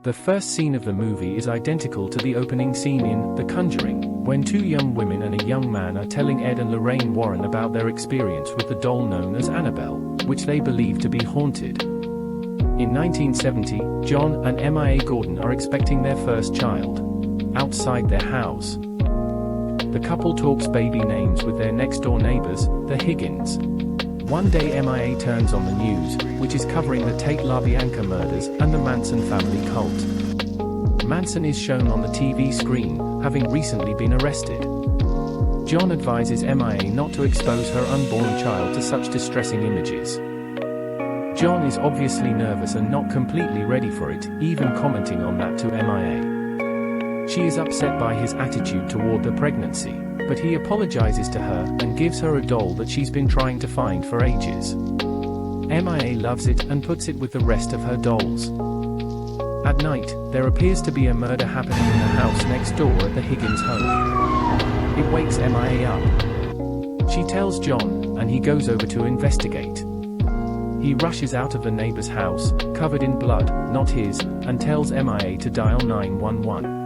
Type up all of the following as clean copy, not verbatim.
The first scene of the movie is identical to the opening scene in The Conjuring, when two young women and a young man are telling Ed and Lorraine Warren about their experience with the doll known as Annabelle, which they believe to be haunted. In 1970, John and MIA Gordon are expecting their first child. Outside their house, the couple talks baby names with their next-door neighbors, the Higgins. One day MIA turns on the news, which is covering the Tate LaBianca murders and the Manson family cult. Manson is shown on the TV screen, having recently been arrested. John advises MIA not to expose her unborn child to such distressing images. John is obviously nervous and not completely ready for it, even commenting on that to MIA. She is upset by his attitude toward the pregnancy, but he apologizes to her and gives her a doll that she's been trying to find for ages. MIA loves it and puts it with the rest of her dolls. At night, there appears to be a murder happening in the house next door at the Higgins home. It wakes MIA up. She tells John, and he goes over to investigate. He rushes out of the neighbor's house, covered in blood, not his, and tells MIA to dial 911.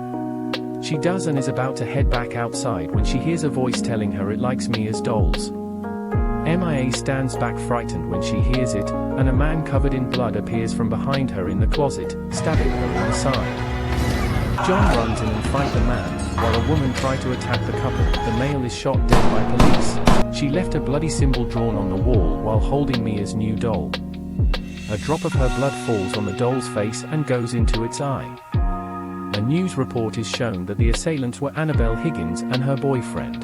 She does and is about to head back outside when she hears a voice telling her it likes Mia's dolls. MIA stands back frightened when she hears it, and a man covered in blood appears from behind her in the closet, stabbing her in the side. John runs in and fights the man, while a woman tries to attack the couple. The male is shot dead by police. She left a bloody symbol drawn on the wall while holding Mia's new doll. A drop of her blood falls on the doll's face and goes into its eye. A news report is shown that the assailants were Annabelle Higgins and her boyfriend.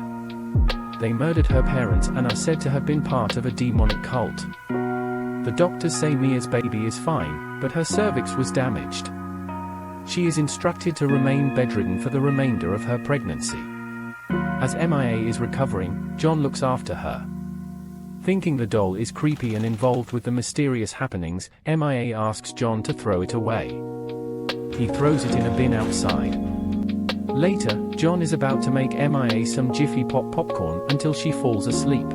They murdered her parents and are said to have been part of a demonic cult. The doctors say Mia's baby is fine, but her cervix was damaged. She is instructed to remain bedridden for the remainder of her pregnancy. As MIA is recovering, John looks after her. Thinking the doll is creepy and involved with the mysterious happenings, MIA asks John to throw it away. He throws it in a bin outside. Later, John is about to make MIA some Jiffy Pop popcorn until she falls asleep.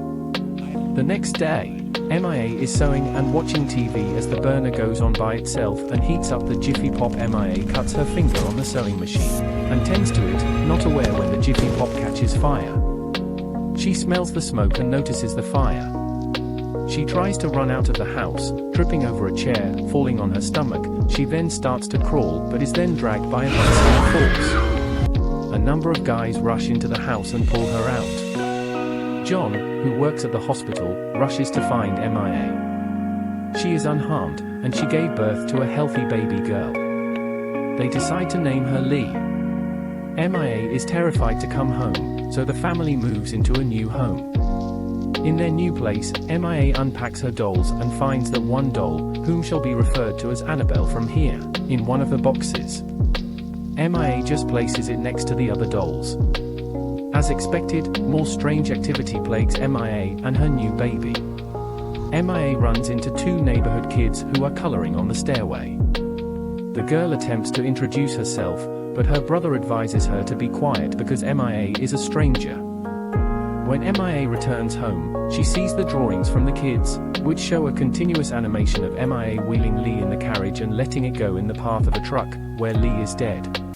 The next day, MIA is sewing and watching TV as the burner goes on by itself and heats up the Jiffy Pop. MIA cuts her finger on the sewing machine and tends to it, not aware when the Jiffy Pop catches fire. She smells the smoke and notices the fire. She tries to run out of the house, tripping over a chair, falling on her stomach. She then starts to crawl but is then dragged by an unseen force. A number of guys rush into the house and pull her out. John, who works at the hospital, rushes to find MIA. She is unharmed, and she gave birth to a healthy baby girl. They decide to name her Lee. MIA is terrified to come home, so the family moves into a new home. In their new place, MIA unpacks her dolls and finds that one doll, whom shall be referred to as Annabelle from here, in one of the boxes. MIA just places it next to the other dolls. As expected, more strange activity plagues MIA and her new baby. MIA runs into two neighborhood kids who are coloring on the stairway. The girl attempts to introduce herself, but her brother advises her to be quiet because MIA is a stranger. When MIA returns home, she sees the drawings from the kids, which show a continuous animation of MIA wheeling Lee in the carriage and letting it go in the path of a truck, where Lee is dead.